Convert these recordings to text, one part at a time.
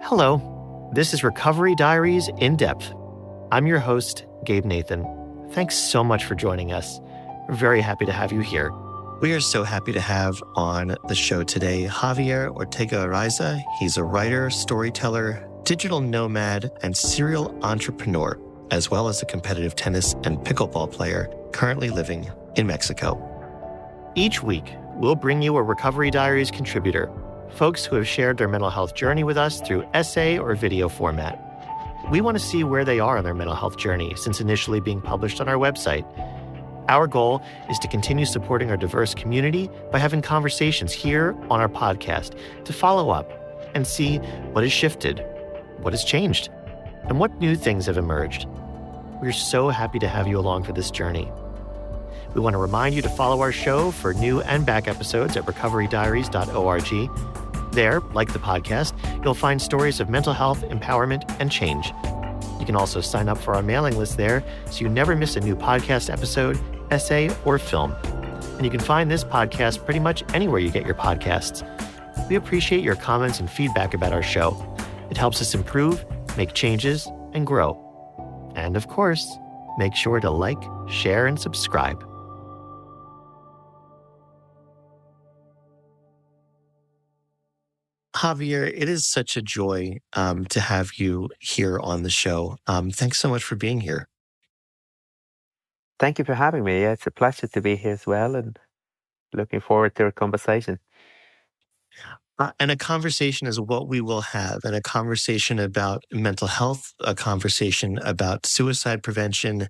Hello, this is Recovery Diaries in Depth. I'm your host, Gabe Nathan. Thanks so much for joining us. We're very happy to have you here. We are so happy to have on the show today Javier Ortega-Araiza. He's a writer, storyteller, digital nomad, and serial entrepreneur, as well as a competitive tennis and pickleball player currently living in Mexico. Each week, we'll bring you a Recovery Diaries contributor, folks who have shared their mental health journey with us through essay or video format. We want to see where they are on their mental health journey since initially being published on our website. Our goal is to continue supporting our diverse community by having conversations here on our podcast to follow up and see what has shifted, what has changed, and what new things have emerged. We're so happy to have you along for this journey. We want to remind you to follow our show for new and back episodes at recoverydiaries.org. There, like the podcast, you'll find stories of mental health, empowerment, and change. You can also sign up for our mailing list there so you never miss a new podcast episode, essay, or film. And you can find this podcast pretty much anywhere you get your podcasts. We appreciate your comments and feedback about our show. It helps us improve, make changes, and grow. And of course, make sure to like, share, and subscribe. Javier, it is such a joy to have you here on the show. Thanks so much for being here. Thank you for having me. It's a pleasure to be here as well, and looking forward to our conversation. And a conversation is what we will have, and a conversation about mental health, a conversation about suicide prevention,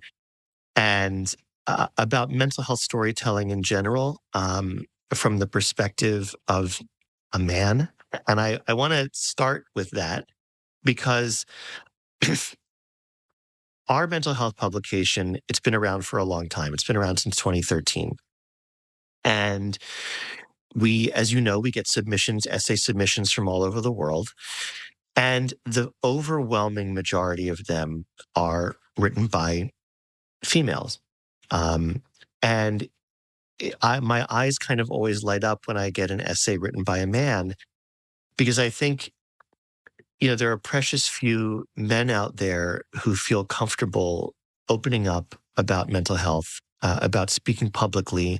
and about mental health storytelling in general, from the perspective of a man. And I want to start with that because our mental health publication, it's been around for a long time. It's been around since 2013. And we, as you know, we get submissions, essay submissions from all over the world. And the overwhelming majority of them are written by females. And my eyes kind of always light up when I get an essay written by a man, because I think, there are precious few men out there who feel comfortable opening up about mental health, about speaking publicly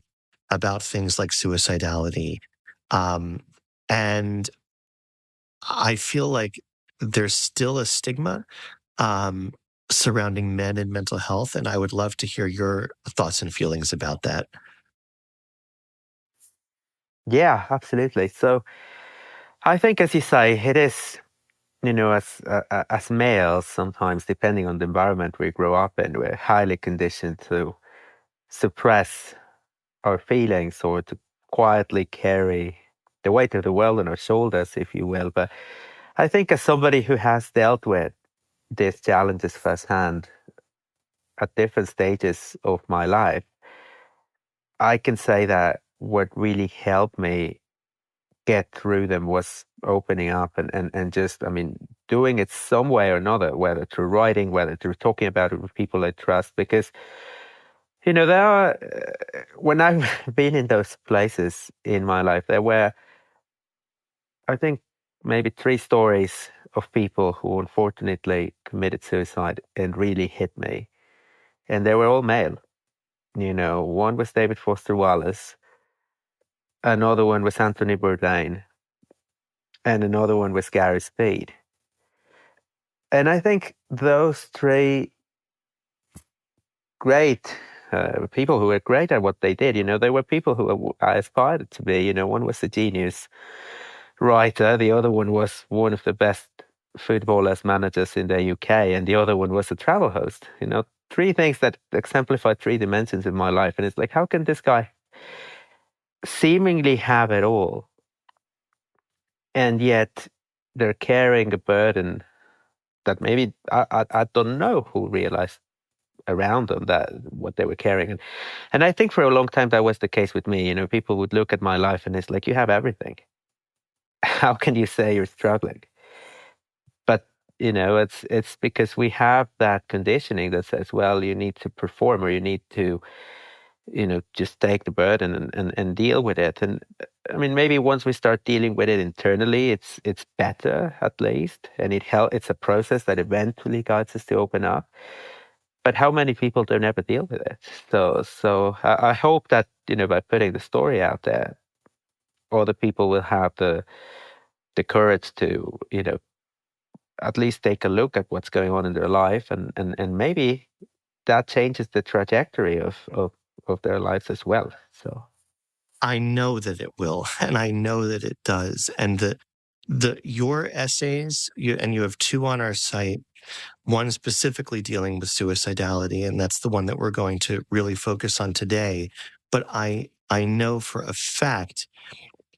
about things like suicidality. And I feel like there's still a stigma surrounding men and mental health, and I would love to hear your thoughts and feelings about that. Yeah, absolutely. So I think, as you say, it is, as males, sometimes, depending on the environment we grow up in, we're highly conditioned to suppress our feelings or to quietly carry the weight of the world on our shoulders, if you will. But I think, as somebody who has dealt with these challenges firsthand at different stages of my life, I can say that what really helped me get through them was opening up and just, doing it some way or another, whether through writing, whether through talking about it with people I trust. Because, there are, when I've been in those places in my life, there were, I think, maybe 3 stories of people who unfortunately committed suicide and really hit me. And they were all male. One was David Foster Wallace, another one was Anthony Bourdain, and another one was Gary Speed. And I think those 3 great people who were great at what they did, they were people who I aspired to be. One was a genius writer, the other one was one of the best footballers, managers in the UK, and the other one was a travel host. 3 things that exemplify 3 dimensions in my life. And it's like, how can this guy seemingly have it all, and yet they're carrying a burden that maybe I don't know who realized around them that what they were carrying. And I think for a long time that was the case with me. People would look at my life and it's like, you have everything. How can you say you're struggling? But it's because we have that conditioning that says, well, you need to perform, or you need to just take the burden and deal with it. And I mean, maybe once we start dealing with it internally, it's better at least, and it's a process that eventually guides us to open up. But how many people don't ever deal with it? So I hope that by putting the story out there, other people will have the courage to at least take a look at what's going on in their life, and maybe that changes the trajectory of their lives as well. So I know that it will, and I know that it does. And your essays, you have two on our site, one specifically dealing with suicidality, and that's the one that we're going to really focus on today. But I know for a fact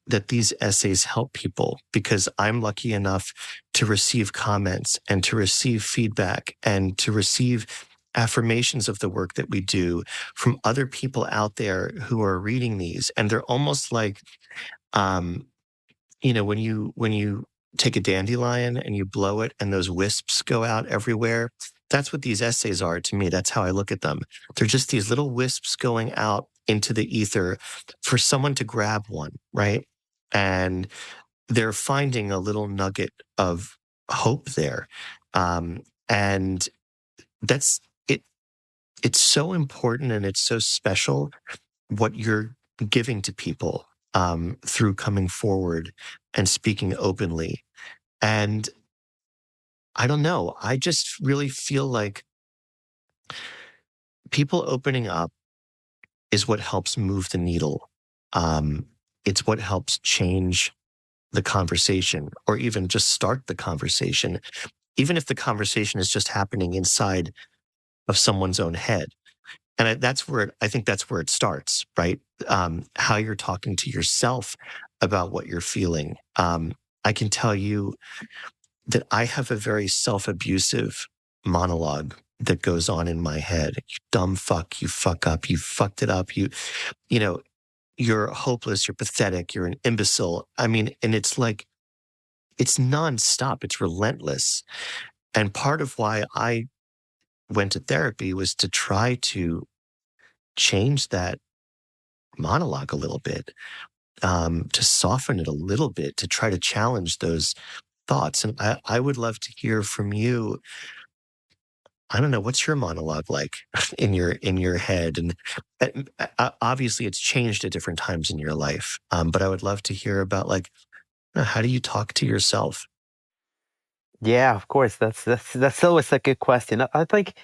that these essays help people, because I'm lucky enough to receive comments and to receive feedback and to receive affirmations of the work that we do from other people out there who are reading these. And they're almost like, when you take a dandelion and you blow it and those wisps go out everywhere, that's what these essays are to me. That's how I look at them. They're just these little wisps going out into the ether for someone to grab one, right? And they're finding a little nugget of hope there. And that's it. It's so important and it's so special what you're giving to people through coming forward and speaking openly. And I don't know, I just really feel like people opening up is what helps move the needle. It's what helps change the conversation, or even just start the conversation, even if the conversation is just happening inside of someone's own head. And I think that's where it starts, right? How you're talking to yourself about what you're feeling. I can tell you that I have a very self-abusive monologue that goes on in my head. You dumb fuck, you fuck up, you fucked it up, you're hopeless, you're pathetic, you're an imbecile. I mean, and it's like, it's nonstop, it's relentless. And part of why I went to therapy was to try to change that monologue a little bit, to soften it a little bit, to try to challenge those thoughts. And I would love to hear from you. I don't know, what's your monologue like in your head? And obviously it's changed at different times in your life. But I would love to hear about, like, how do you talk to yourself? yeah, of course, that's always a good question. I think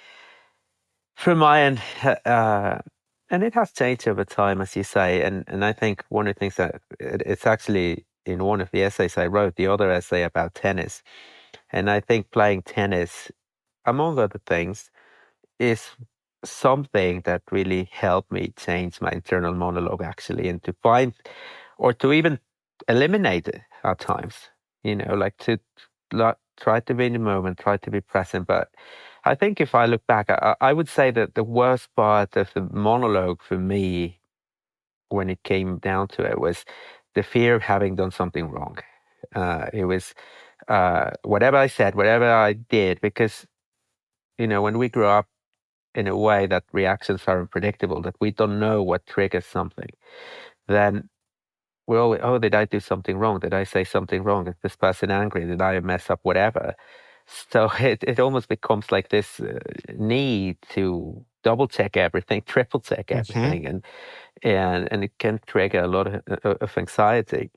from my end, and it has changed over time, as you say. And I think one of the things that it's actually in one of the essays I wrote, the other essay about tennis. And I think playing tennis, among other things, is something that really helped me change my internal monologue, actually, and to find or to even eliminate it at times, like to try to be in the moment, try to be present. But I think if I look back, I would say that the worst part of the monologue for me, when it came down to it, was the fear of having done something wrong. It was whatever I said, whatever I did, because, when we grow up in a way that reactions are unpredictable, that we don't know what triggers something, then we're always, oh, did I do something wrong? Did I say something wrong? Is this person angry? Did I mess up? Whatever. So it almost becomes like this need to double check everything, triple check everything, and it can trigger a lot of anxiety.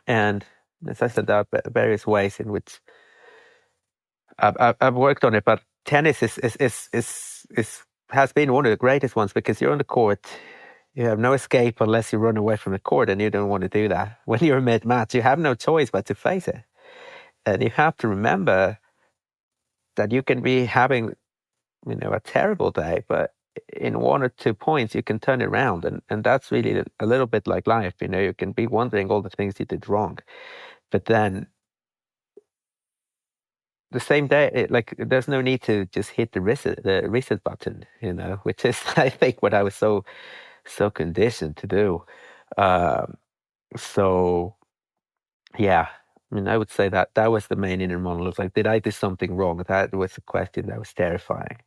And as I said, there are various ways in which I've worked on it, but tennis has been one of the greatest ones, because you're on the court. You have no escape unless you run away from the court, and you don't want to do that. When you're mid-match, you have no choice but to face it. And you have to remember that you can be having, a terrible day, but in 1 or 2 points, you can turn it around. And that's really a little bit like life. You can be wondering all the things you did wrong, but then the same day, like, there's no need to just hit the reset button, which is, I think, what I was so conditioned to do. So yeah, I mean, I would say that was the main inner monologue. Like, did I do something wrong? That was a question that was terrifying.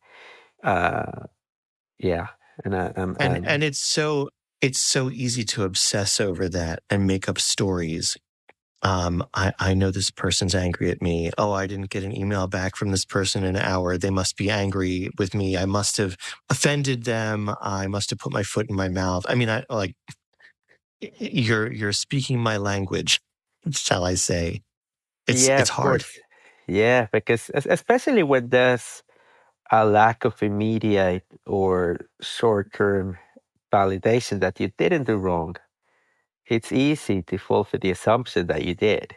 Yeah. And it's so easy to obsess over that and make up stories. I know this person's angry at me. Oh, I didn't get an email back from this person in an hour. They must be angry with me. I must have offended them. I must have put my foot in my mouth. I mean, you're speaking my language, shall I say. Yeah, It's of hard. course. Yeah, because especially when there's a lack of immediate or short-term validation that you didn't do wrong, it's easy to fall for the assumption that you did.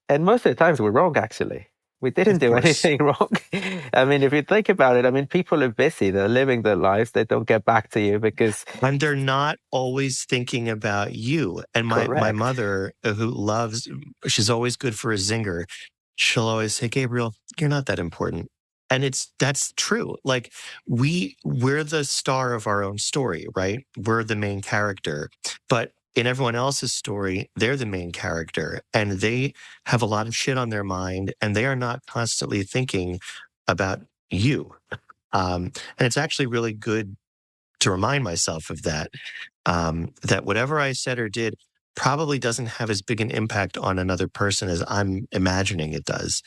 And most of the times we're wrong, actually. We didn't Of do course. anything wrong. I mean, if you think about it, I mean, people are busy. They're living their lives. They don't get back to you because, And they're not always thinking about you. And my correct. mother, she's always good for a zinger. She'll always say, Gabriel, you're not that important. And that's true. Like we're the star of our own story, right? We're the main character. But in everyone else's story, they're the main character and they have a lot of shit on their mind and they are not constantly thinking about you. And it's actually really good to remind myself of that, that whatever I said or did probably doesn't have as big an impact on another person as I'm imagining it does.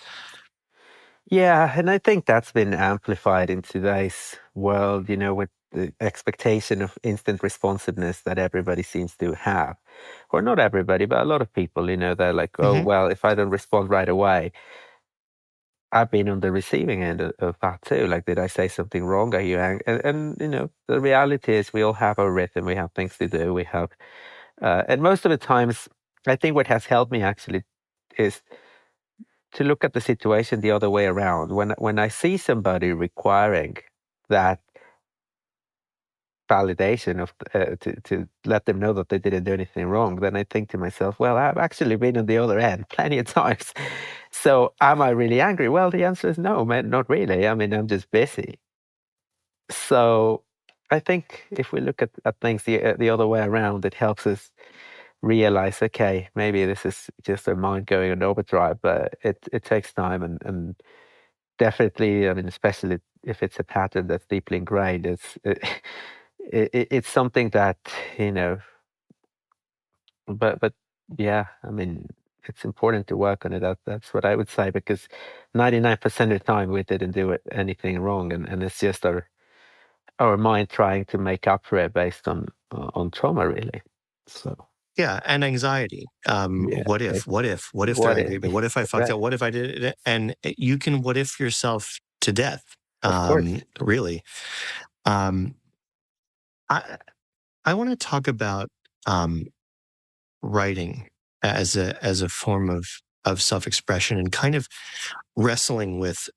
Yeah, and I think that's been amplified in today's world, with the expectation of instant responsiveness that everybody seems to have. Or not everybody, but a lot of people, they're like, oh, Hmm. well, if I don't respond right away, I've been on the receiving end of that too. Like, did I say something wrong? Are you angry? And the reality is we all have our rhythm. We have things to do. And most of the times, I think what has helped me actually is to look at the situation the other way around. When I see somebody requiring that validation to let them know that they didn't do anything wrong, then I think to myself, well, I've actually been on the other end plenty of times. So am I really angry? Well, the answer is no, man, not really. I mean, I'm just busy. So I think if we look at things the other way around, it helps us realize, okay, maybe this is just our mind going on overdrive, but it takes time and definitely, I mean, especially if it's a pattern that's deeply ingrained, it's something that, you know, but yeah, I mean, it's important to work on it. That's what I would say, because 99% of the time we didn't do anything wrong, and it's just our mind trying to make up for it based on trauma, really. So Yeah, and anxiety. yeah, What if they're what angry at me? if? What if I fucked Right, up? What if I did it? And you can what if yourself to death. of course. Really. Um, I I want to talk about um, writing as a form of self-expression and kind of wrestling with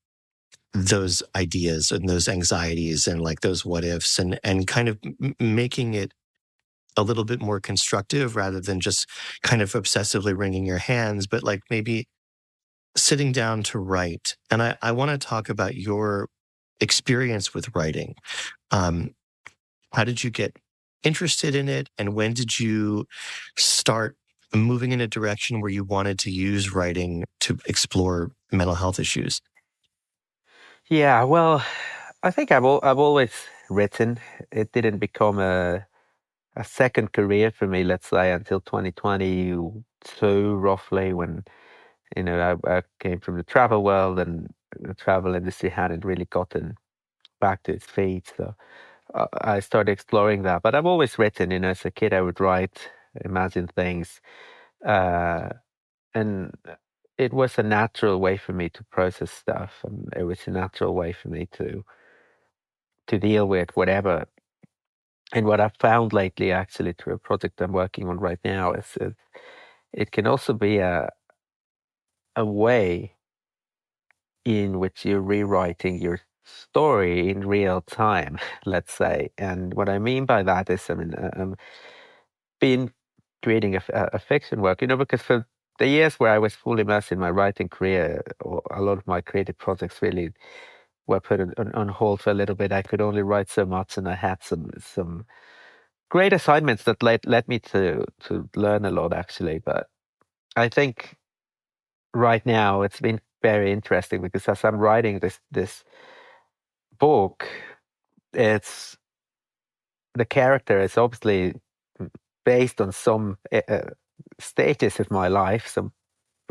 those ideas and those anxieties and like those what ifs and kind of making it a little bit more constructive rather than just kind of obsessively wringing your hands, but like maybe sitting down to write. And I want to talk about your experience with writing. Um, how did you get interested in it? And when did you start moving in a direction where you wanted to use writing to explore mental health issues? Yeah, well, I think I've always written. It didn't become a second career for me, let's say, until 2022, roughly, when I came from the travel world, and the travel industry hadn't really gotten back to its feet. So I started exploring that. But I've always written. As a kid, I would write, imagine things, uh, and it was a natural way for me to process stuff, and it was a natural way for me to deal with whatever. And what I've found lately, actually, through a project I'm working on right now, is it can also be a way in which you're rewriting your story in real time, let's say. And what I mean by that is, I mean, been creating a fiction work, because for the years where I was fully immersed in my writing career, or a lot of my creative projects really were put on hold for a little bit. I could only write so much, and I had some great assignments that led me to learn a lot, actually. But I think right now it's been very interesting, because as I'm writing this book, it's the character is obviously based on some stages of my life, some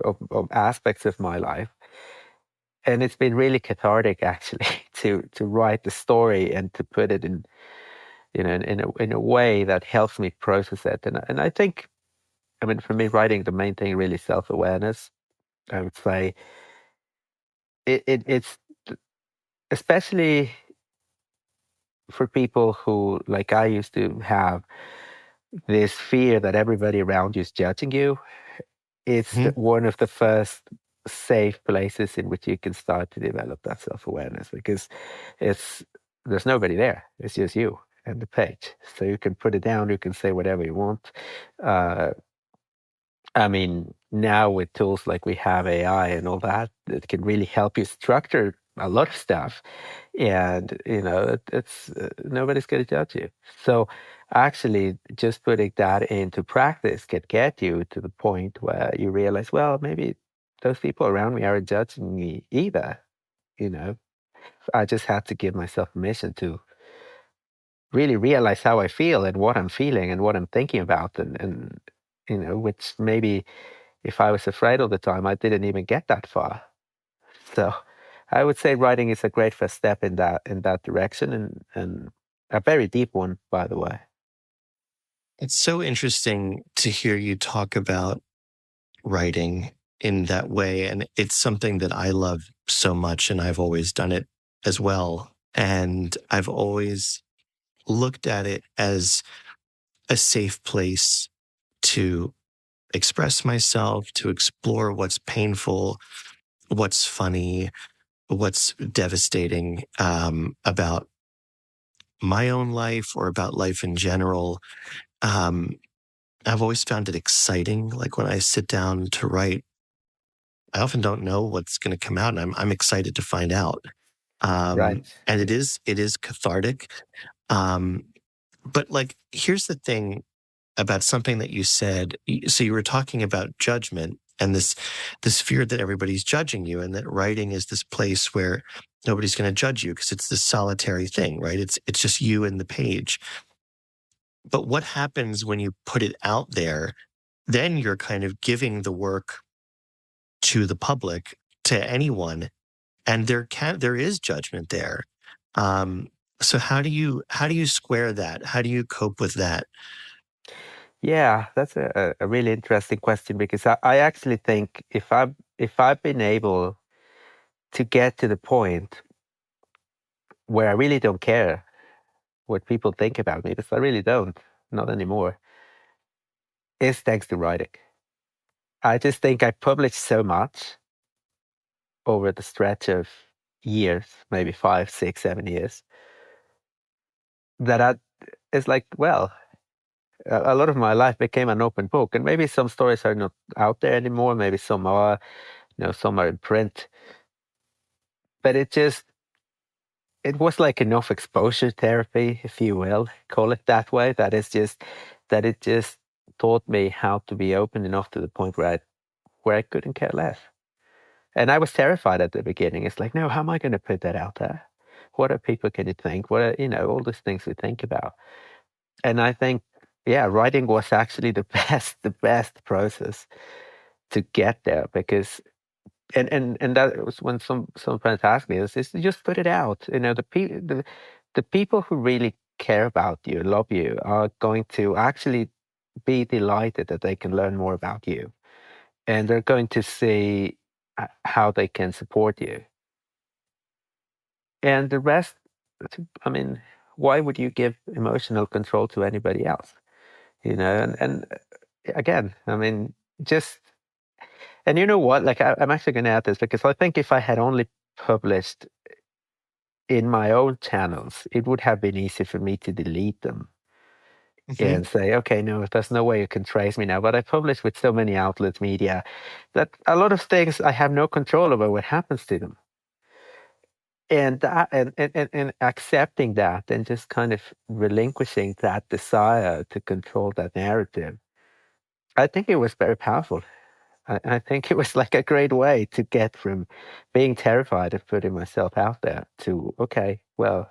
of aspects of my life. And it's been really cathartic, actually, to write the story and to put it in, in a way that helps me process it. And I think, I mean, for me, writing, the main thing really self-awareness. I would say it's especially for people who, like I used to have, this fear that everybody around you is judging you. It's Hmm. one of the first safe places in which you can start to develop that self-awareness, because there's nobody there. It's just you and the page. So you can put it down, you can say whatever you want. Uh, I mean, now with tools like we have AI and all that, it can really help you structure a lot of stuff. And, it's nobody's going to judge you. So actually, just putting that into practice can get you to the point where you realize, well, maybe those people around me aren't judging me either. You know, I just had to give myself permission to really realize how I feel and what I'm feeling and what I'm thinking about. And which maybe if I was afraid all the time, I didn't even get that far. So I would say writing is a great first step in that direction, and a very deep one, by the way. It's so interesting to hear you talk about writing in that way. And it's something that I love so much, and I've always done it as well. And I've always looked at it as a safe place to express myself, to explore what's painful, what's funny, what's devastating about my own life or about life in general. Um, I've always found it exciting. Like when I sit down to write, I often don't know what's going to come out, and I'm excited to find out. Right. And it is cathartic. Um, but like, here's the thing about something that you said. So you were talking about judgment and this fear that everybody's judging you, and that writing is this place where nobody's going to judge you because it's this solitary thing, right? It's just you and the page. But what happens when you put it out there? Then you're kind of giving the work to the public, to anyone, and there is judgment there. Um, so how do you square that? How do you cope with that? Yeah, that's a really interesting question, because I actually think if I've been able to get to the point where I really don't care what people think about me, because I really don't, not anymore, is thanks to writing. I just think I published so much over the stretch of years, maybe 5, 6, 7 years, that it's like, well, a lot of my life became an open book, and maybe some stories are not out there anymore. Maybe some are, some are in print, but it was like enough exposure therapy, if you will, call it that way. That it just taught me how to be open enough to the point where I couldn't care less. And I was terrified at the beginning. It's like, no, how am I going to put that out there? What are people going to think? What are, all these things we think about. And I think, yeah, writing was actually the best process to get there, because, and that was when some friends asked me, is just put it out. The people who really care about you, love you, are going to actually be delighted that they can learn more about you, and they're going to see how they can support you. And the rest, I mean, why would you give emotional control to anybody else? And again, I mean, just, and you know what? Like, I'm actually going to add this, because I think if I had only published in my own channels, it would have been easy for me to delete them Hmm. and say, okay, no, there's no way you can trace me now. But I publish with so many outlets, media, that a lot of things I have no control over what happens to them. And that, and accepting that, and just kind of relinquishing that desire to control that narrative, I think it was very powerful. I think it was like a great way to get from being terrified of putting myself out there to, okay, well,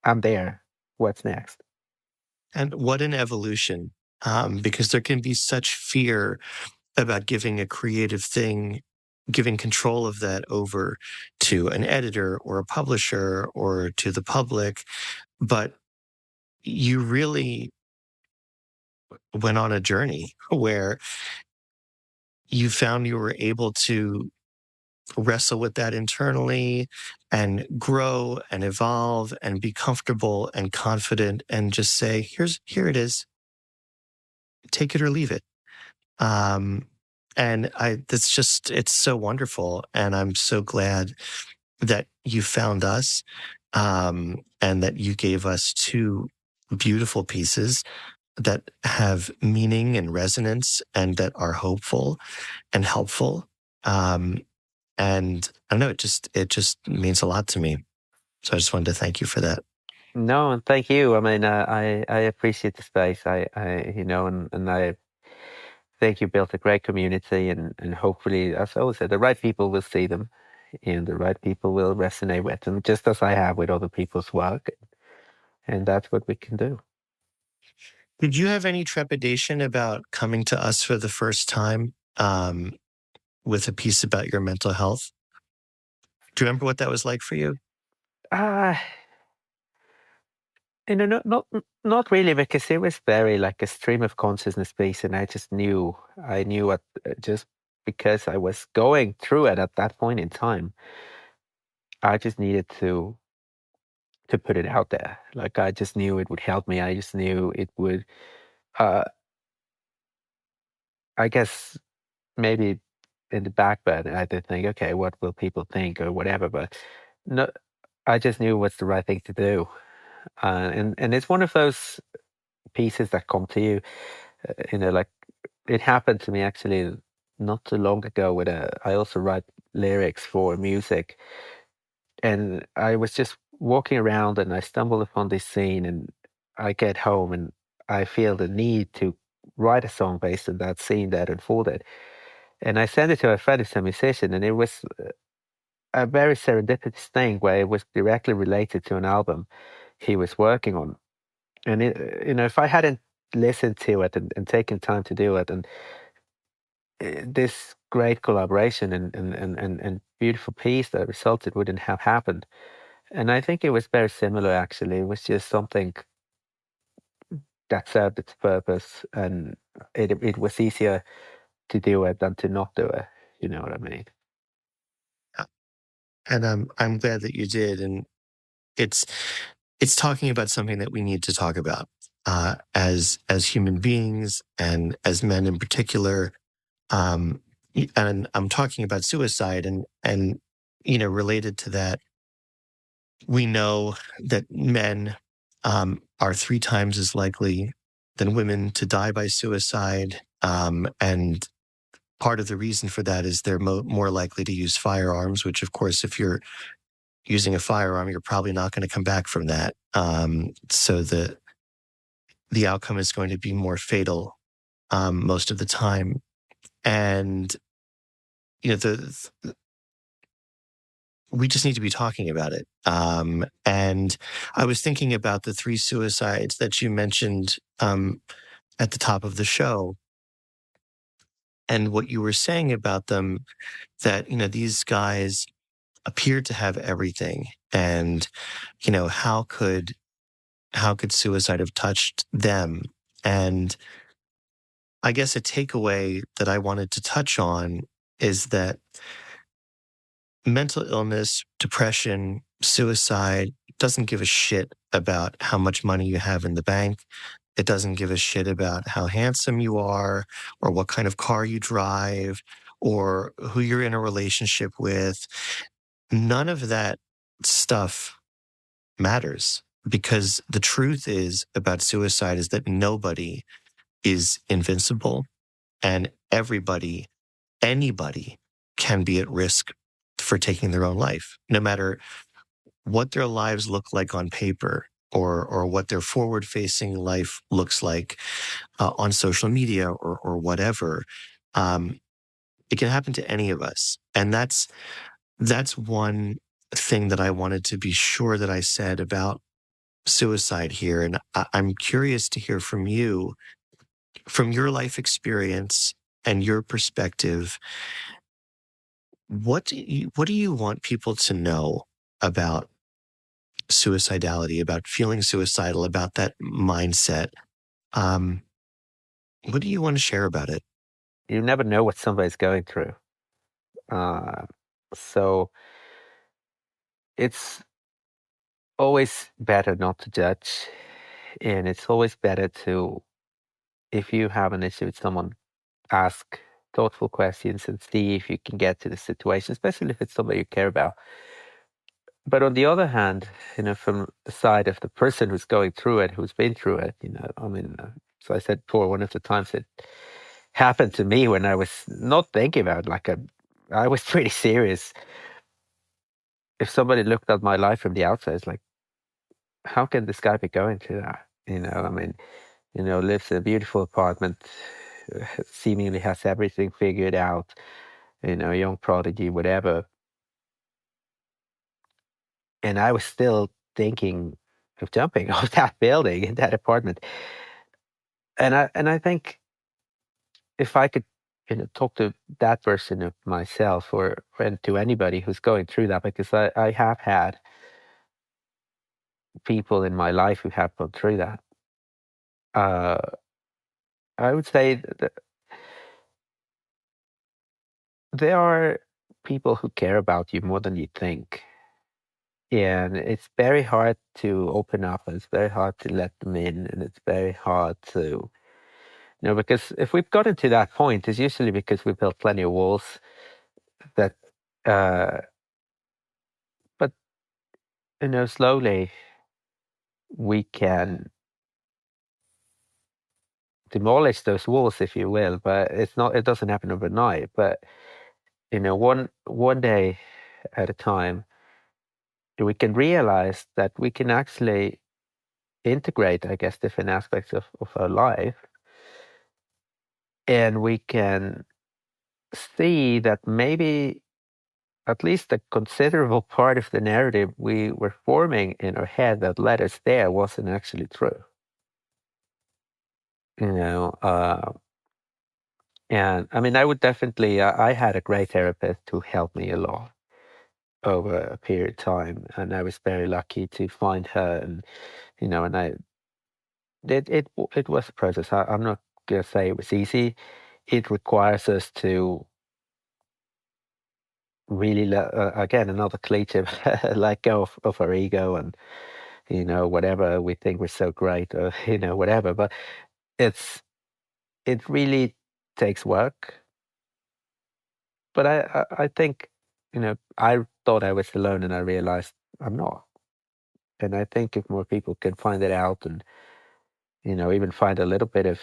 I'm there. What's next? And what an evolution, because there can be such fear about giving a creative thing, giving control of that over to an editor or a publisher or to the public. But you really went on a journey where you found you were able to wrestle with that internally and grow and evolve and be comfortable and confident and just say, here it is, take it or leave it. And it's so wonderful. And I'm so glad that you found us, and that you gave us two beautiful pieces that have meaning and resonance and that are hopeful and helpful. And I don't know, it just means a lot to me. So I just wanted to thank you for that. No, and thank you. I mean, I appreciate the space. And I think you built a great community, and hopefully, as I always said, the right people will see them, and the right people will resonate with them, just as I have with other people's work. And that's what we can do. Did you have any trepidation about coming to us for the first time, with a piece about your mental health? Do you remember what that was like for you? Uh, not really, because it was very like a stream of consciousness piece, and I knew what just because I was going through it at that point in time, I just needed to put it out there. Like I just knew it would help me. I just knew it would. Uh, I guess maybe in the back burner, I did think, okay, what will people think or whatever, but no, I just knew what's the right thing to do. And it's one of those pieces that come to you, like it happened to me actually not too long ago I also write lyrics for music, and I was just walking around and I stumbled upon this scene, and I get home and I feel the need to write a song based on that scene that unfolded. And I sent it to a friend who's a musician, and it was a very serendipitous thing where it was directly related to an album he was working on. And if I hadn't listened to it and taken time to do it, and this great collaboration and beautiful piece that resulted wouldn't have happened. And I think it was very similar, actually. It was just something that served its purpose, and it was easier to do it than to not do it. You know what I mean? And I'm glad that you did. And it's talking about something that we need to talk about, as human beings and as men in particular. Um, and I'm talking about suicide, and related to that, we know that men, are 3 times as likely than women to die by suicide. And part of the reason for that is they're more likely to use firearms, which, of course, if you're using a firearm, you're probably not going to come back from that. So the outcome is going to be more fatal, most of the time. And we just need to be talking about it. And I was thinking about the 3 suicides that you mentioned, at the top of the show, and what you were saying about them, that, these guys appeared to have everything. And, how could suicide have touched them? And I guess a takeaway that I wanted to touch on is that mental illness, depression, suicide doesn't give a shit about how much money you have in the bank. It doesn't give a shit about how handsome you are or what kind of car you drive or who you're in a relationship with. None of that stuff matters, because the truth is about suicide is that nobody is invincible, and anybody can be at risk for taking their own life, no matter what their lives look like on paper, or what their forward-facing life looks like, on social media or whatever. It can happen to any of us, and that's one thing that I wanted to be sure that I said about suicide here, and I'm curious to hear from you, from your life experience and your perspective. What do you want people to know about suicidality, about feeling suicidal, about that mindset? Um, what do you want to share about it? You never know what somebody's going through. So it's always better not to judge. And it's always better to, if you have an issue with someone, ask thoughtful questions and see if you can get to the situation, especially if it's somebody you care about. But on the other hand, from the side of the person who's going through it, who's been through it, so I said before, one of the times it happened to me when I was not thinking about it, I was pretty serious. If somebody looked at my life from the outside, it's like, how can this guy be going through that? Lives in a beautiful apartment, seemingly has everything figured out, young prodigy, whatever. And I was still thinking of jumping off that building in that apartment. And I think if I could, talk to that person of myself and to anybody who's going through that, because I have had people in my life who have gone through that. I would say that there are people who care about you more than you think. And it's very hard to open up, and it's very hard to let them in, and it's very hard to, because if we've gotten to that point, it's usually because we built plenty of walls that, but, slowly we can demolish those walls, if you will, but it doesn't happen overnight. But, one day at a time, we can realize that we can actually integrate, I guess, different aspects of our life. And we can see that maybe at least a considerable part of the narrative we were forming in our head that led us there wasn't actually true. And I would definitely, I had a great therapist who helped me a lot over a period of time. And I was very lucky to find her. And, it was a process. I'm not going to say it was easy. It requires us to really, again, another cliche, let go of our ego and, whatever we think we're so great or, whatever. But it really takes work. But I think, I thought I was alone and I realized I'm not. And I think if more people can find it out and, even find a little bit of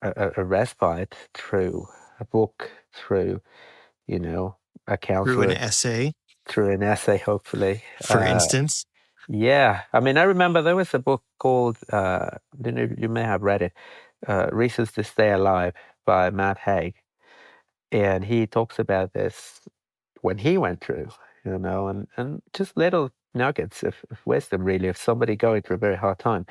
a respite through a book, through, a counselor, through an essay, hopefully. For instance? Yeah. I remember there was a book called, you may have read it, Reasons to Stay Alive by Matt Haig. And he talks about this when he went through, and just little nuggets of wisdom, really, of somebody going through a very hard time.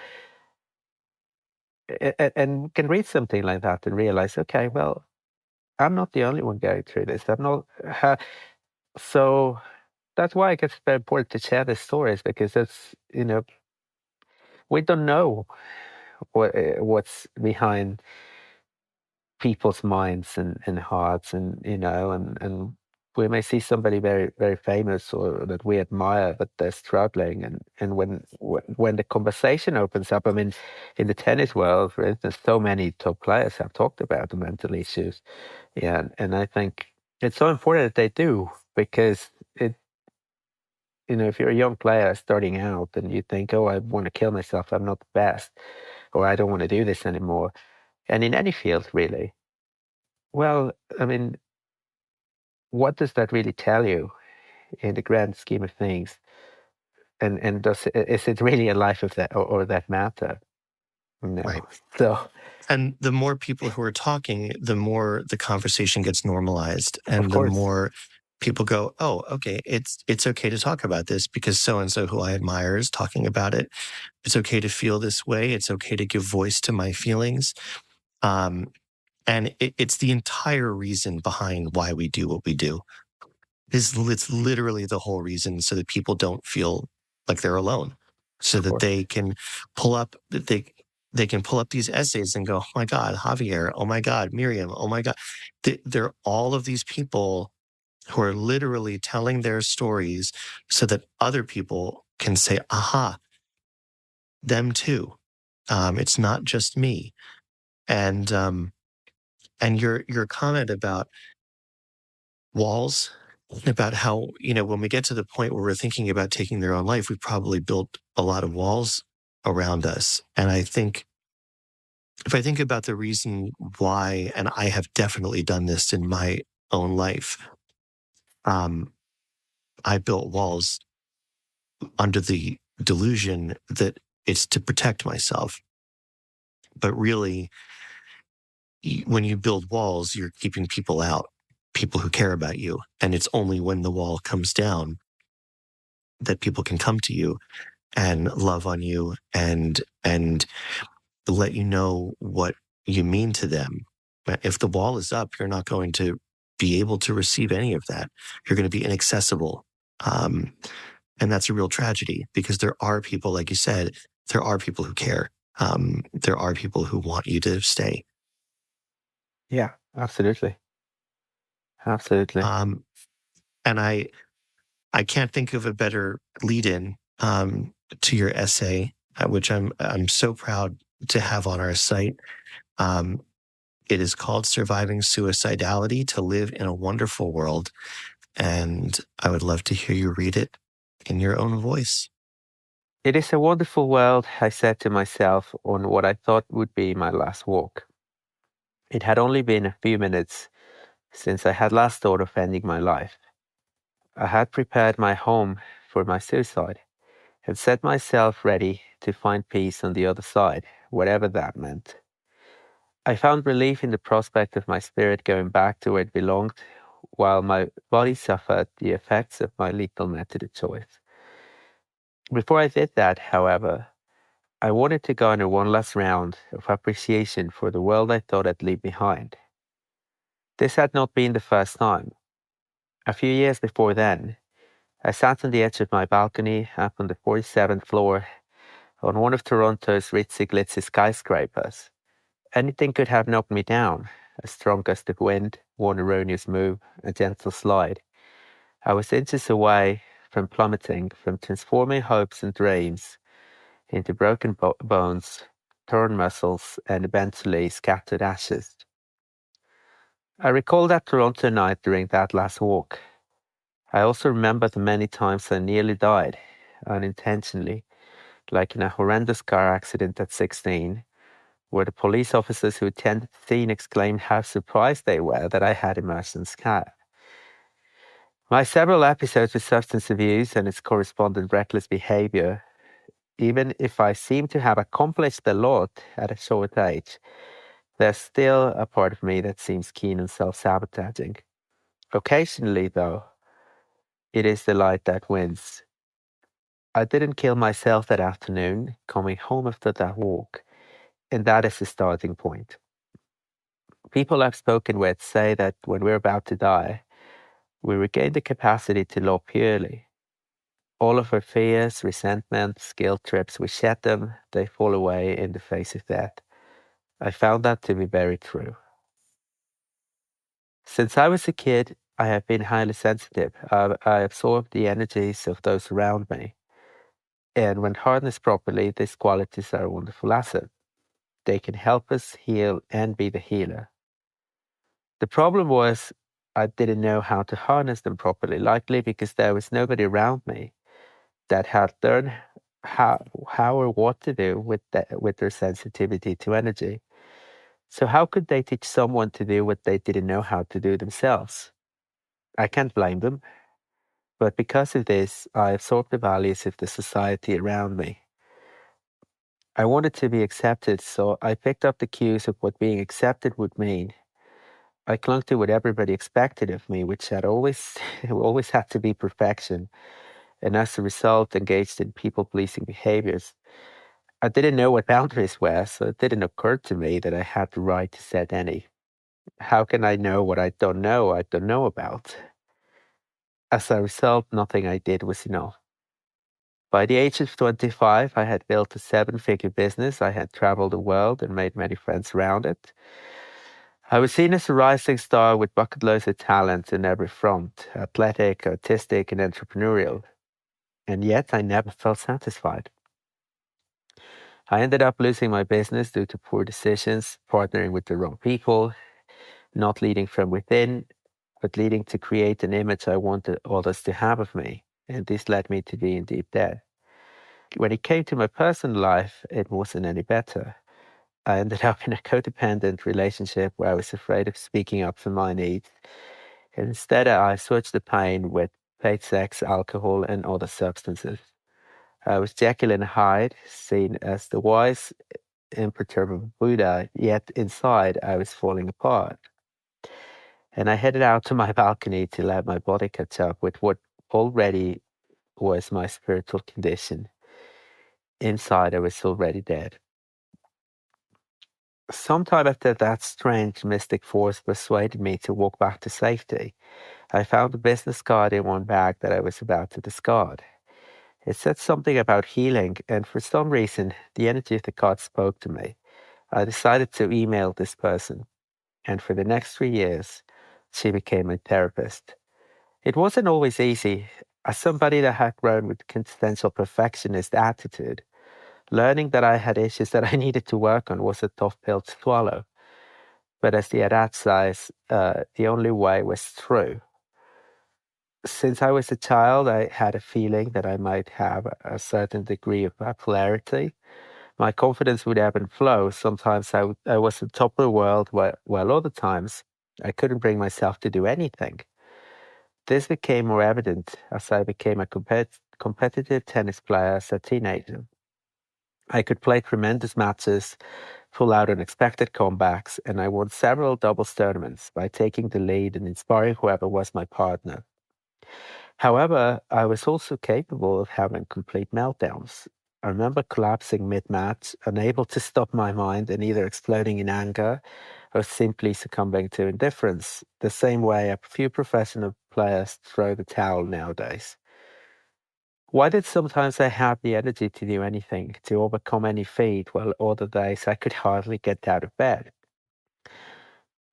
And can read something like that and realize, okay, well, I'm not the only one going through this. I'm not. So that's why I guess it's very important to share these stories, because it's, we don't know what's behind people's minds and hearts, and and we may see somebody very, very famous or that we admire, but they're struggling, and when the conversation opens up, in the tennis world, for instance, so many top players have talked about the mental issues. Yeah, and I think it's so important that they do, because if you're a young player starting out and you think, oh, I want to kill myself, I'm not the best, or I don't want to do this anymore, and in any field, really, well, what does that really tell you in the grand scheme of things? And is it really a life of that or that matter? No. Right. So, and the more people who are talking, the more the conversation gets normalized, and of the course, more people go, oh, okay, it's okay to talk about this because so-and-so who I admire is talking about it. It's okay to feel this way. It's okay to give voice to my feelings. And it's the entire reason behind why we do what we do. It's literally the whole reason, so that people don't feel like they're alone, so that they can pull up these essays and go, oh my God, Javier, oh my God, Miriam, oh my God. They're all of these people who are literally telling their stories so that other people can say, aha, them too. It's not just me. And your comment about walls, about how, when we get to the point where we're thinking about taking their own life, we've probably built a lot of walls around us. And I think if I think about the reason why, and I have definitely done this in my own life, I built walls under the delusion that it's to protect myself. But really, when you build walls, you're keeping people out, people who care about you. And it's only when the wall comes down that people can come to you and love on you and let you know what you mean to them. If the wall is up, you're not going to be able to receive any of that. You're going to be inaccessible. And that's a real tragedy, because there are people, like you said, there are people who care. There are people who want you to stay. Yeah, absolutely. Absolutely. And I can't think of a better lead-in to your essay, which I'm so proud to have on our site. It is called Surviving Suicidality to Live in a Wonderful World. And I would love to hear you read it in your own voice. It is a wonderful world, I said to myself on what I thought would be my last walk. It had only been a few minutes since I had last thought of ending my life. I had prepared my home for my suicide and set myself ready to find peace on the other side, whatever that meant. I found relief in the prospect of my spirit going back to where it belonged, while my body suffered the effects of my lethal method of choice. Before I did that, however, I wanted to garner one last round of appreciation for the world I thought I'd leave behind. This had not been the first time. A few years before then, I sat on the edge of my balcony up on the 47th floor on one of Toronto's ritzy-glitzy skyscrapers. Anything could have knocked me down: a strong gust of wind, one erroneous move, a gentle slide. I was inches away from plummeting, from transforming hopes and dreams into broken bones, torn muscles, and eventually scattered ashes. I recall that Toronto night during that last walk. I also remember the many times I nearly died, unintentionally, like in a horrendous car accident at 16, where the police officers who attended the scene exclaimed how surprised they were that I had emerged unscathed. My several episodes with substance abuse and its correspondent reckless behavior, even if I seem to have accomplished a lot at a short age, there's still a part of me that seems keen on self-sabotaging. Occasionally, though, it is the light that wins. I didn't kill myself that afternoon, coming home after that walk, and that is the starting point. People I've spoken with say that when we're about to die, we regain the capacity to love purely. All of our fears, resentments, guilt trips, we shed them, they fall away in the face of death. I found that to be very true. Since I was a kid, I have been highly sensitive. I absorb the energies of those around me. And when harnessed properly, these qualities are a wonderful asset. They can help us heal and be the healer. The problem was I didn't know how to harness them properly, likely because there was nobody around me that had learned how or what to do with their sensitivity to energy. So how could they teach someone to do what they didn't know how to do themselves? I can't blame them. But because of this, I absorbed the values of the society around me. I wanted to be accepted, so I picked up the cues of what being accepted would mean. I clung to what everybody expected of me, which had always always had to be perfection, and as a result engaged in people-pleasing behaviors. I didn't know what boundaries were, so it didn't occur to me that I had the right to set any. How can I know what I don't know about? As a result, nothing I did was enough. By the age of 25, I had built a 7-figure business. I had traveled the world and made many friends around it. I was seen as a rising star with bucket loads of talent in every front, athletic, artistic, and entrepreneurial. And yet I never felt satisfied. I ended up losing my business due to poor decisions, partnering with the wrong people, not leading from within, but leading to create an image I wanted others to have of me. And this led me to be in deep debt. When it came to my personal life, it wasn't any better. I ended up in a codependent relationship where I was afraid of speaking up for my needs. And instead, I switched the pain with paid sex, alcohol, and other substances. I was Jekyll and Hyde, seen as the wise, imperturbable Buddha, yet inside I was falling apart. And I headed out to my balcony to let my body catch up with what already was my spiritual condition. Inside, I was already dead. Sometime after that strange mystic force persuaded me to walk back to safety, I found a business card in one bag that I was about to discard. It said something about healing, and for some reason, the energy of the card spoke to me. I decided to email this person, and for the next 3 years, she became my therapist. It wasn't always easy. As somebody that had grown with quintessential perfectionist attitude, learning that I had issues that I needed to work on was a tough pill to swallow. But as the adage says, the only way was through. Since I was a child, I had a feeling that I might have a certain degree of bipolarity. My confidence would ebb and flow. Sometimes I was on top of the world, while other times I couldn't bring myself to do anything. This became more evident as I became a competitive tennis player as a teenager. I could play tremendous matches, pull out unexpected comebacks, and I won several doubles tournaments by taking the lead and inspiring whoever was my partner. However, I was also capable of having complete meltdowns. I remember collapsing mid-match, unable to stop my mind and either exploding in anger or simply succumbing to indifference, the same way a few professional players throw the towel nowadays. Why did sometimes I have the energy to do anything, to overcome any feat, while other days I could hardly get out of bed?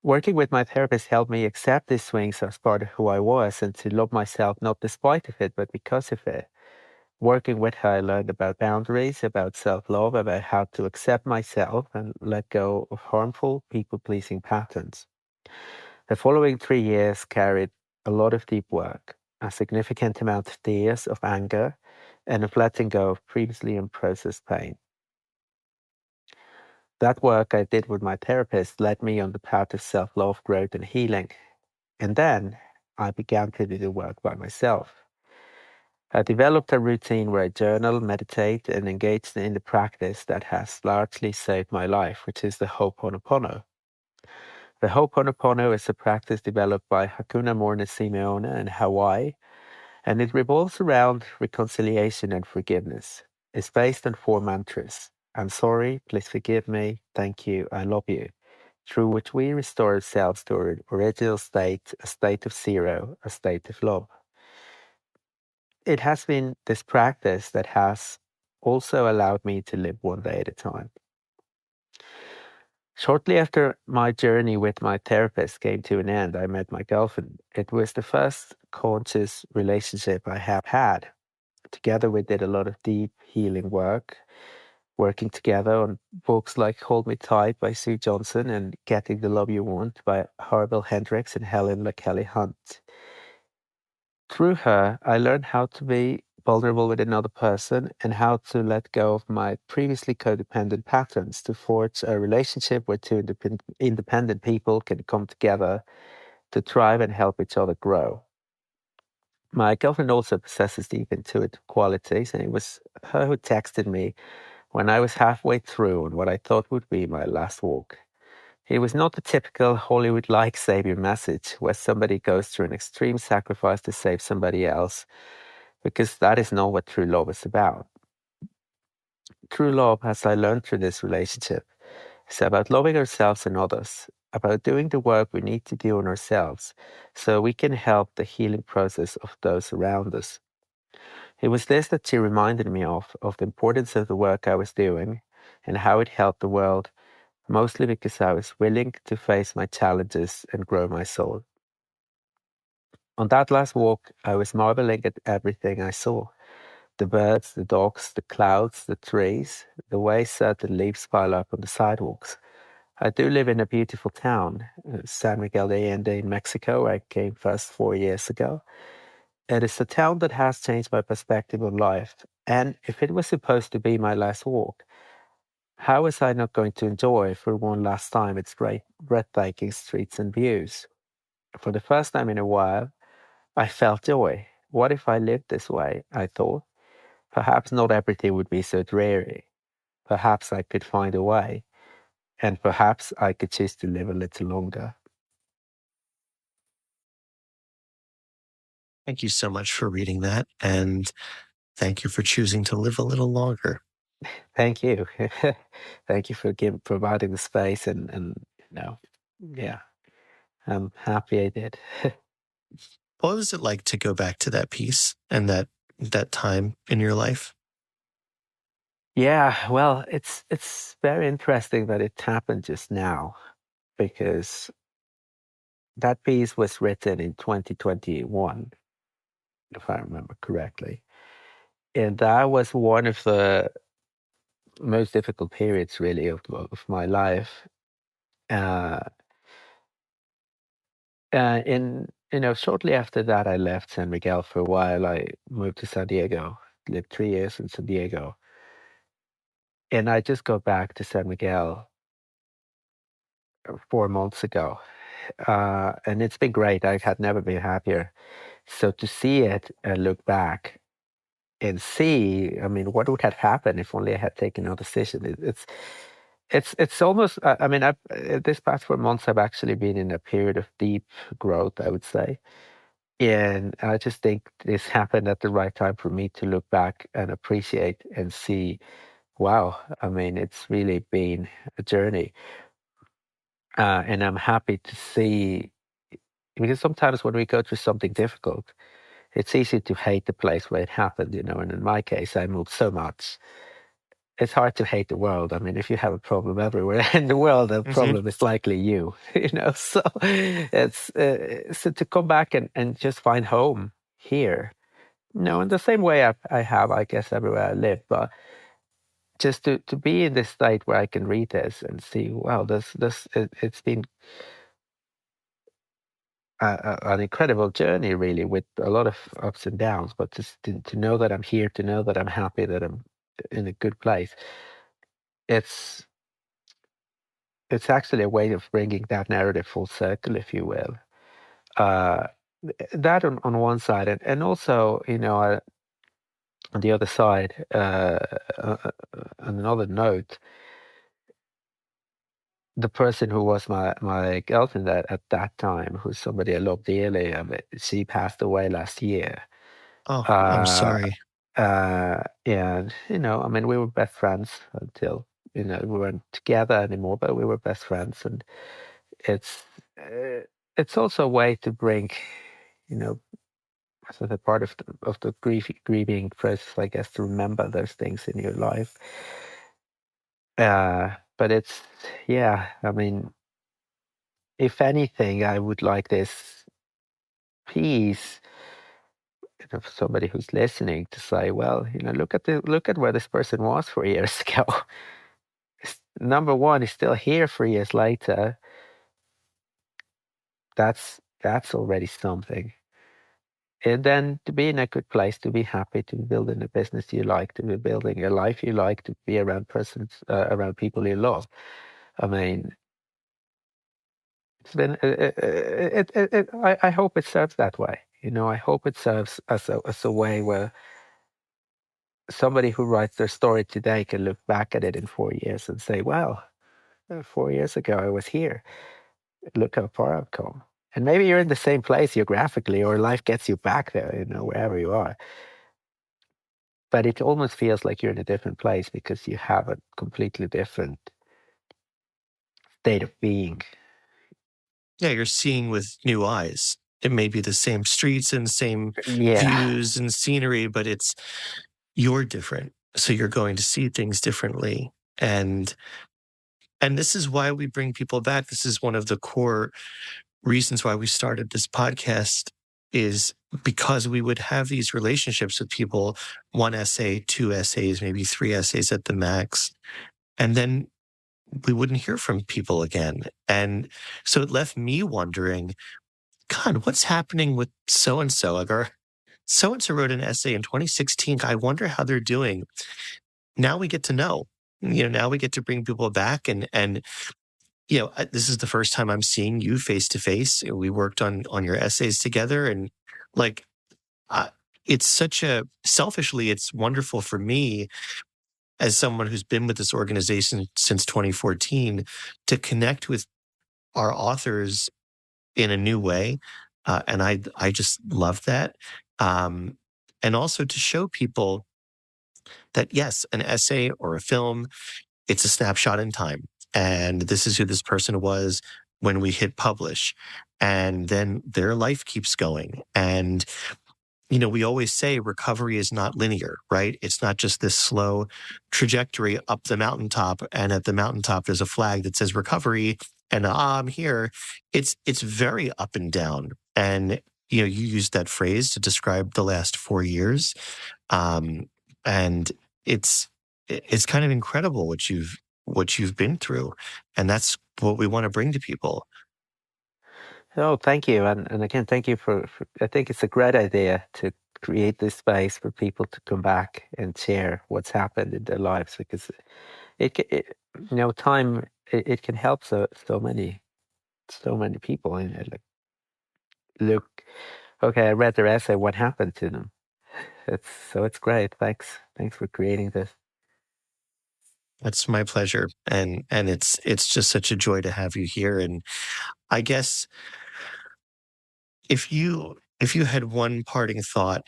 Working with my therapist helped me accept these swings as part of who I was and to love myself not despite of it, but because of it. Working with her, I learned about boundaries, about self-love, about how to accept myself and let go of harmful, people-pleasing patterns. The following 3 years carried a lot of deep work, a significant amount of tears, of anger, and of letting go of previously unprocessed pain. That work I did with my therapist led me on the path of self-love, growth, and healing. And then I began to do the work by myself. I developed a routine where I journal, meditate, and engage in the practice that has largely saved my life, which is the oponopono. The oponopono is a practice developed by Hakuna Morna Simeone in Hawaii, and it revolves around reconciliation and forgiveness. It's based on 4 mantras. I'm sorry, please forgive me, thank you, I love you, through which we restore ourselves to our original state, a state of zero, a state of love. It has been this practice that has also allowed me to live one day at a time. Shortly after my journey with my therapist came to an end, I met my girlfriend. It was the first conscious relationship I have had. Together, we did a lot of deep healing work, working together on books like Hold Me Tight by Sue Johnson and Getting the Love You Want by Harville Hendricks and Helen LaKelly Hunt. Through her, I learned how to be vulnerable with another person and how to let go of my previously codependent patterns to forge a relationship where 2 independent people can come together to thrive and help each other grow. My girlfriend also possesses deep intuitive qualities, and it was her who texted me when I was halfway through on what I thought would be my last walk. It was not the typical Hollywood-like savior message where somebody goes through an extreme sacrifice to save somebody else, because that is not what true love is about. True love, as I learned through this relationship, is about loving ourselves and others, about doing the work we need to do on ourselves so we can help the healing process of those around us. It was this that she reminded me of the importance of the work I was doing and how it helped the world, mostly because I was willing to face my challenges and grow my soul. On that last walk, I was marveling at everything I saw. The birds, the dogs, the clouds, the trees, the way certain leaves pile up on the sidewalks. I do live in a beautiful town, San Miguel in Mexico. I came first 4 years ago. It is a town that has changed my perspective on life. And if it was supposed to be my last walk, how was I not going to enjoy for one last time its great, breathtaking streets and views? For the first time in a while, I felt joy. What if I lived this way? I thought. Perhaps not everything would be so dreary. Perhaps I could find a way. And perhaps I could choose to live a little longer. Thank you so much for reading that. And thank you for choosing to live a little longer. Thank you. Thank you for providing the space and yeah, I'm happy I did. What was it like to go back to that piece and that time in your life? Yeah, well, it's very interesting that it happened just now, because that piece was written in 2021, if I remember correctly. And that was one of the most difficult periods, really, of my life. Uh, Shortly after that, I left San Miguel for a while. I moved to San Diego, lived 3 years in San Diego. And I just got back to San Miguel 4 months ago. And it's been great. I had never been happier. So to see it and look back and see, I mean, what would have happened if only I had taken a decision? It's almost. I mean, this past 4 months, I've actually been in a period of deep growth, I would say, and I just think this happened at the right time for me to look back and appreciate and see. Wow, I mean, it's really been a journey, and I'm happy to see, because sometimes when we go through something difficult, it's easy to hate the place where it happened, And in my case, I moved so much. It's hard to hate the world. I mean, if you have a problem everywhere in the world, the problem is likely you, So it's so to come back and just find home here, in the same way I have, I guess, everywhere I live, but just to be in this state where I can read this and see, wow, it's been an incredible journey, really, with a lot of ups and downs. But just to know that I'm here, to know that I'm happy, that I'm in a good place, it's actually a way of bringing that narrative full circle, if you will. Uh, that on one side, and also, on the other side, on another note, the person who was my girlfriend at that time, who's somebody I loved dearly, she passed away last year. Oh, I'm sorry. And I mean, we were best friends until we weren't together anymore, but we were best friends, and it's it's also a way to bring, as a part of the grieving process, I guess, to remember those things in your life. But it's, yeah, I mean, if anything, I would like this piece, of somebody who's listening to say, well, look at where this person was 4 years ago. Number one, he's still here 3 years later. That's already something. And then to be in a good place, to be happy, to be building a business you like, to be building a life you like, to be around around people you love. I mean, it's been. I hope it serves that way. I hope it serves as a way where somebody who writes their story today can look back at it in 4 years and say, "Wow, 4 years ago I was here. Look how far I've come. And maybe you're in the same place geographically, or life gets you back there, wherever you are. But it almost feels like you're in a different place because you have a completely different state of being. Yeah, you're seeing with new eyes. It may be the same streets and same views and scenery, but you're different. So you're going to see things differently. And this is why we bring people back. This is one of the core reasons why we started this podcast, is because we would have these relationships with people, 1 essay, 2 essays, maybe 3 essays at the max. And then we wouldn't hear from people again. And so it left me wondering, God, what's happening with so-and-so? Like, so-and-so wrote an essay in 2016. I wonder how they're doing. Now we get to know. Now we get to bring people back. And this is the first time I'm seeing you face to face. We worked on your essays together. And like, it's selfishly, it's wonderful for me as someone who's been with this organization since 2014 to connect with our authors in a new way. And I just love that. And also to show people that, yes, an essay or a film, it's a snapshot in time. And this is who this person was when we hit publish. And then their life keeps going. And, we always say recovery is not linear, right? It's not just this slow trajectory up the mountaintop. And at the mountaintop, there's a flag that says recovery. And I'm here. It's very up and down. And, you used that phrase to describe the last 4 years. And it's kind of incredible what you've been through. And that's what we want to bring to people. Oh, thank you. And again, thank you for, I think it's a great idea to create this space for people to come back and share what's happened in their lives, because time, it can help so many people. And look, okay, I read their essay, what happened to them? It's great. Thanks for creating this. That's my pleasure. And it's just such a joy to have you here. And I guess if you had one parting thought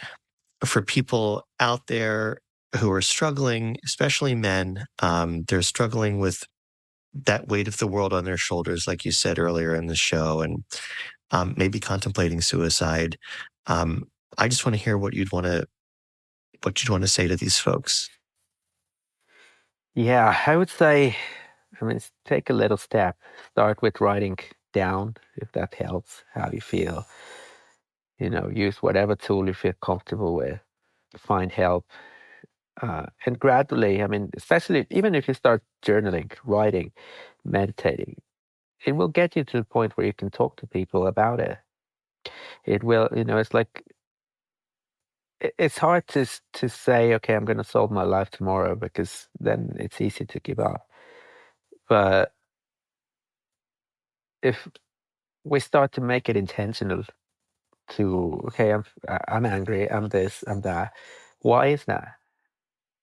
for people out there who are struggling, especially men, they're struggling with that weight of the world on their shoulders, like you said earlier in the show, and maybe contemplating suicide. I just want to hear what you'd want to say to these folks. Yeah, I would say, take a little step. Start with writing down, if that helps, how you feel. Use whatever tool you feel comfortable with. Find help. And gradually, especially even if you start journaling, writing, meditating, it will get you to the point where you can talk to people about it. It will, it's like, it's hard to say, okay, I'm going to solve my life tomorrow, because then it's easy to give up. But if we start to make it intentional to, okay, I'm angry, I'm this, I'm that. Why is that?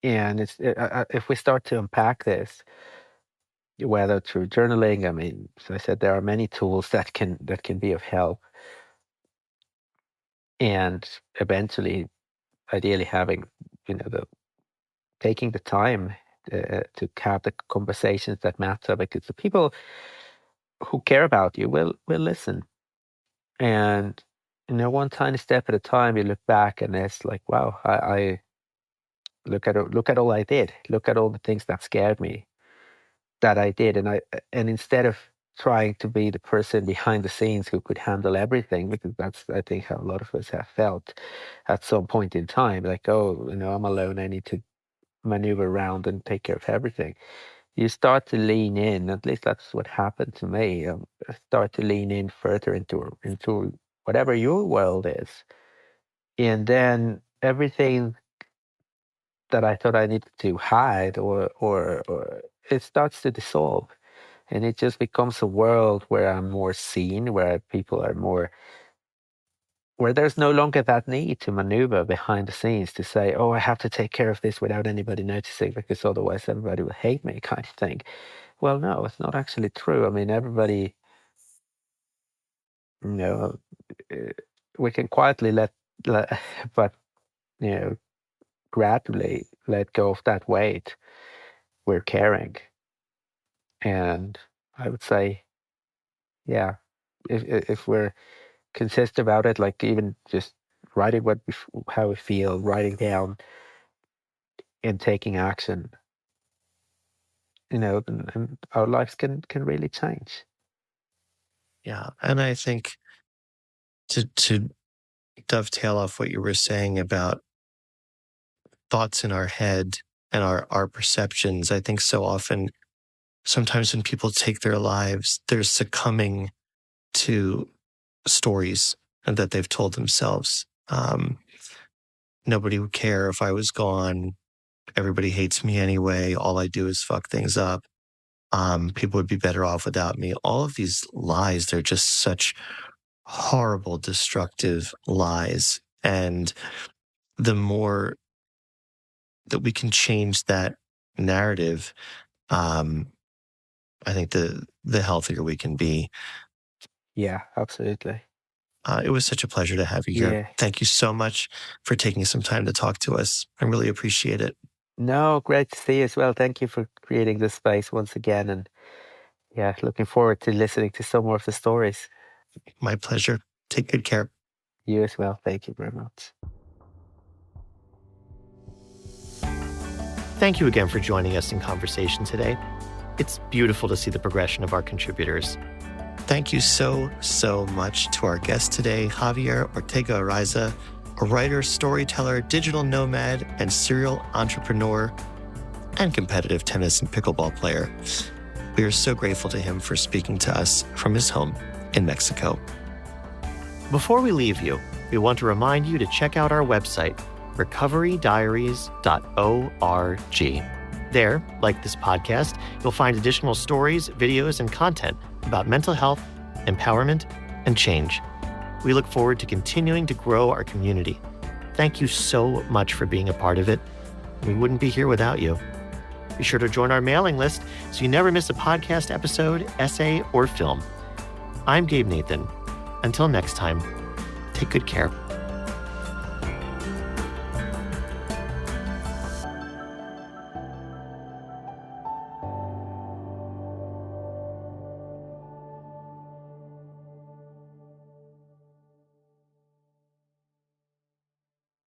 And if we start to unpack this, whether through journaling, so I said there are many tools that can be of help, and eventually, ideally, having taking the time to have the conversations that matter, because the people who care about you will listen. And one tiny step at a time, you look back and it's like, wow, I look at all I did, look at all the things that scared me that I did, and instead of trying to be the person behind the scenes who could handle everything, because that's, I think, how a lot of us have felt at some point in time, like, oh, I'm alone, I need to maneuver around and take care of everything. You start to lean in. At least that's what happened to me. Start to lean in further into whatever your world is, and then everything that I thought I needed to hide or it starts to dissolve, and it just becomes a world where I'm more seen, where people are more, where there's no longer that need to maneuver behind the scenes to say, oh, I have to take care of this without anybody noticing, because otherwise everybody will hate me, kind of thing. Well, no, it's not actually true. I mean, everybody, you know, uh, we can quietly let but, you know, gradually let go of that weight we're carrying. And I would say, yeah, if we're consistent about it, like even just writing how we feel, writing down and taking action, and our lives can really change. Yeah. And I think to dovetail off what you were saying about thoughts in our head and our perceptions, I think so often, sometimes when people take their lives, they're succumbing to stories that they've told themselves. Nobody would care if I was gone. Everybody hates me anyway. All I do is fuck things up. People would be better off without me. All of these lies, they're just such horrible, destructive lies. And the more that we can change that narrative, I think the healthier we can be. Yeah, absolutely. It was such a pleasure to have you here. Yeah. Thank you so much for taking some time to talk to us. I really appreciate it. No, great to see you as well. Thank you for creating this space once again. And yeah, looking forward to listening to some more of the stories. My pleasure. Take good care. You as well. Thank you very much. Thank you again for joining us in conversation today. It's beautiful to see the progression of our contributors. Thank you so much to our guest today, Javier Ortega-Araiza, a writer, storyteller, digital nomad, and serial entrepreneur, and competitive tennis and pickleball player. We are so grateful to him for speaking to us from his home in Mexico. Before we leave you, we want to remind you to check out our website, recoverydiaries.org. There, like this podcast, you'll find additional stories, videos, and content about mental health, empowerment, and change. We look forward to continuing to grow our community. Thank you so much for being a part of it. We wouldn't be here without you. Be sure to join our mailing list so you never miss a podcast episode, essay, or film. I'm Gabe Nathan. Until next time, take good care.